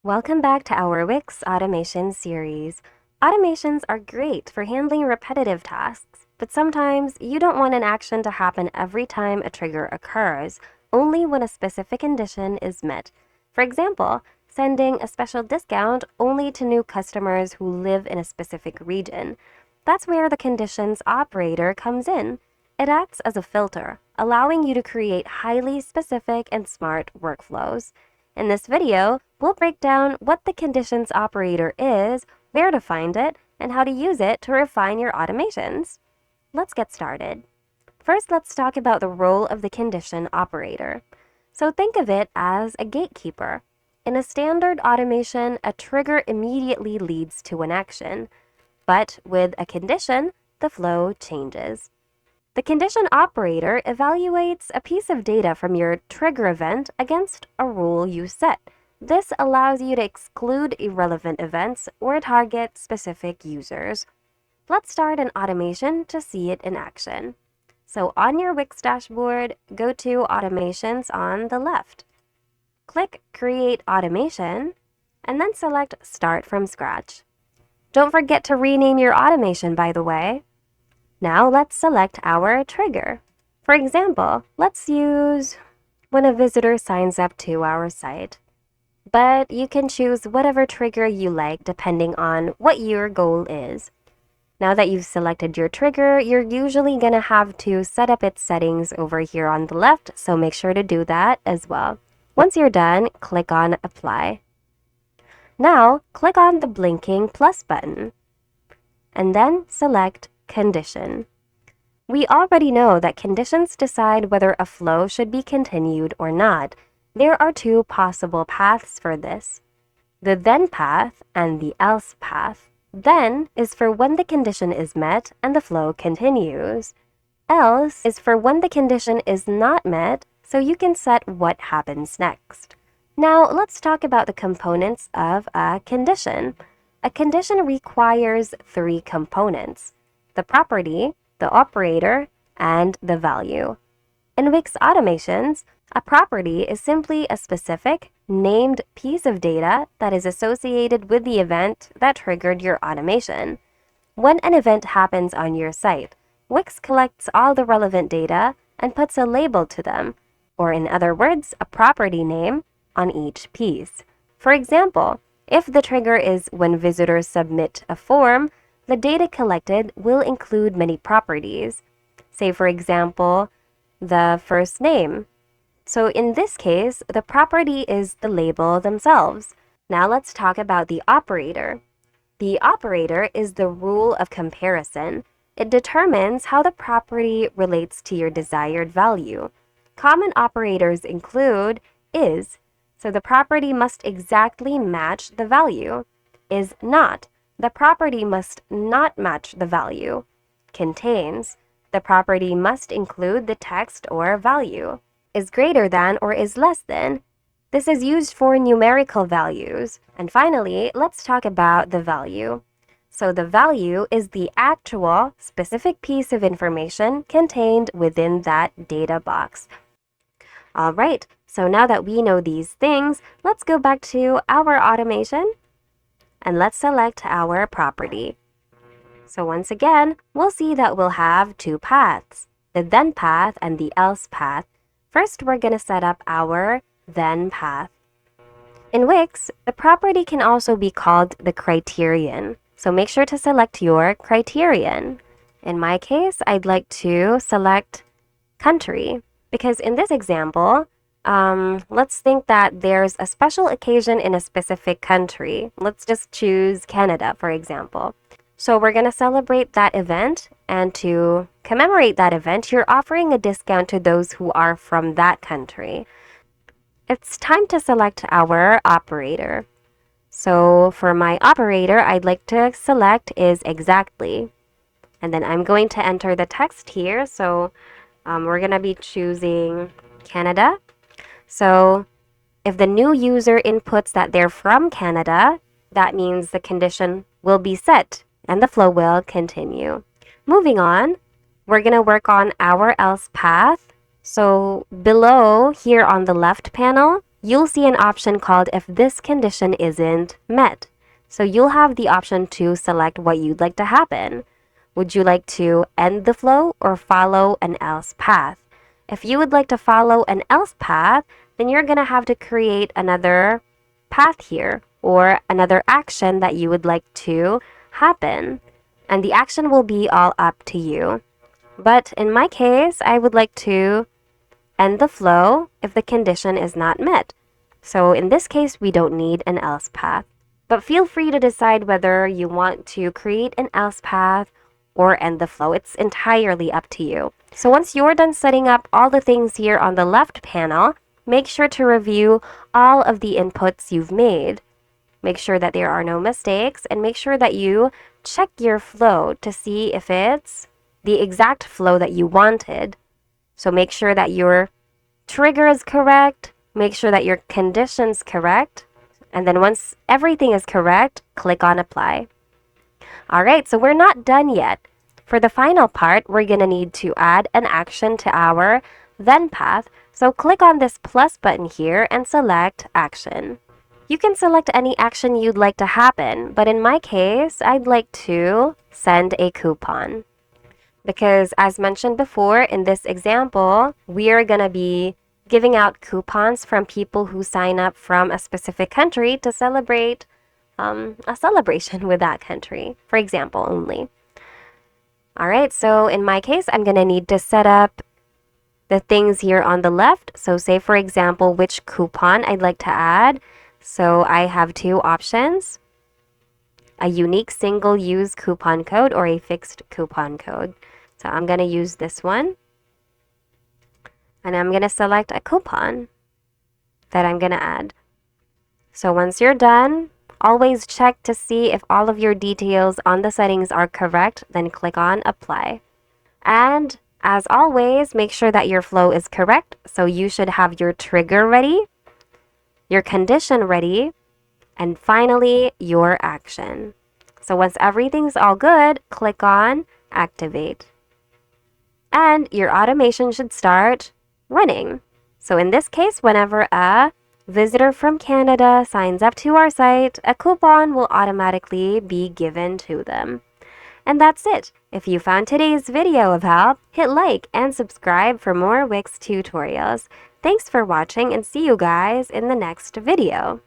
Welcome back to our Wix Automation series. Automations are great for handling repetitive tasks, but sometimes you don't want an action to happen every time a trigger occurs, only when a specific condition is met. For example, sending a special discount only to new customers who live in a specific region. That's where the conditions operator comes in. It acts as a filter, allowing you to create highly specific and smart workflows. In this video, we'll break down what the conditions operator is, where to find it, and how to use it to refine your automations. Let's get started. First, let's talk about the role of the condition operator. So think of it as a gatekeeper. In a standard automation, a trigger immediately leads to an action. But with a condition, the flow changes. The condition operator evaluates a piece of data from your trigger event against a rule you set. This allows you to exclude irrelevant events or target specific users. Let's start an automation to see it in action. So on your Wix dashboard, go to Automations on the left. Click Create Automation, and then select Start from Scratch. Don't forget to rename your automation, by the way. Now let's select our trigger. For example, let's use when a visitor signs up to our site. But you can choose whatever trigger you like depending on what your goal is. Now that you've selected your trigger, you're usually going to have to set up its settings over here on the left, so make sure to do that as well. Once you're done, click on Apply. Now, click on the blinking plus button, and then select Condition. We already know that conditions decide whether a flow should be continued or not. There are two possible paths for this: the then path and the else path. Then is for when the condition is met and the flow continues. Else is for when the condition is not met, so you can set what happens next. Now let's talk about the components of a condition. A condition requires three components: the property, the operator, and the value. In Wix Automations, a property is simply a specific, named piece of data that is associated with the event that triggered your automation. When an event happens on your site, Wix collects all the relevant data and puts a label to them, or in other words, a property name, on each piece. For example, if the trigger is when visitors submit a form, the data collected will include many properties. Say, for example, the first name. So in this case, the property is the label themselves. Now let's talk about the operator. The operator is the rule of comparison. It determines how the property relates to your desired value. Common operators include is, so the property must exactly match the value. Is not, the property must not match the value. Contains, the property must include the text or value. Is greater than or is less than. This is used for numerical values. And finally, let's talk about the value. So the value is the actual specific piece of information contained within that data box. All right, so now that we know these things, let's go back to our automation and let's select our property. So once again, we'll see that we'll have two paths, the then path and the else path. First, we're going to set up our then path. In Wix, the property can also be called the criterion. So make sure to select your criterion. In my case, I'd like to select country, because in this example, let's think that there's a special occasion in a specific country. Let's just choose Canada, for example. So we're going to celebrate that event, and to commemorate that event, you're offering a discount to those who are from that country. It's time to select our operator. So for my operator, I'd like to select is exactly. And then I'm going to enter the text here. So we're going to be choosing Canada. So if the new user inputs that they're from Canada, that means the condition will be set and the flow will continue. Moving on, we're going to work on our else path. So below here on the left panel, you'll see an option called if this condition isn't met. So you'll have the option to select what you'd like to happen. Would you like to end the flow or follow an else path? If you would like to follow an else path, then you're going to have to create another path here or another action that you would like to happen. And the action will be all up to you. But in my case, I would like to end the flow if the condition is not met. So in this case, we don't need an else path. But feel free to decide whether you want to create an else path or end the flow. It's entirely up to you. So once you're done setting up all the things here on the left panel, make sure to review all of the inputs you've made. Make sure that there are no mistakes and make sure that you check your flow to see if it's the exact flow that you wanted. So make sure that your trigger is correct, make sure that your condition's correct, and then once everything is correct, click on apply. All right, so we're not done yet. For the final part, we're going to need to add an action to our then path. So click on this plus button here and select action. You can select any action you'd like to happen, but in my case, I'd like to send a coupon. Because as mentioned before, in this example, we are going to be giving out coupons from people who sign up from a specific country to celebrate a celebration with that country, for example, only. All right, so in my case, I'm going to need to set up the things here on the left. So say, for example, which coupon I'd like to add. So I have two options, a unique single-use coupon code or a fixed coupon code. So I'm going to use this one. And I'm going to select a coupon that I'm going to add. So once you're done, always check to see if all of your details on the settings are correct, then click on apply. And as always, make sure that your flow is correct. So you should have your trigger ready, your condition ready, and finally your action. So once everything's all good, click on activate. And your automation should start running. So in this case, whenever a visitor from Canada signs up to our site, a coupon will automatically be given to them. And that's it. If you found today's video of help, hit like and subscribe for more Wix tutorials. Thanks for watching and see you guys in the next video.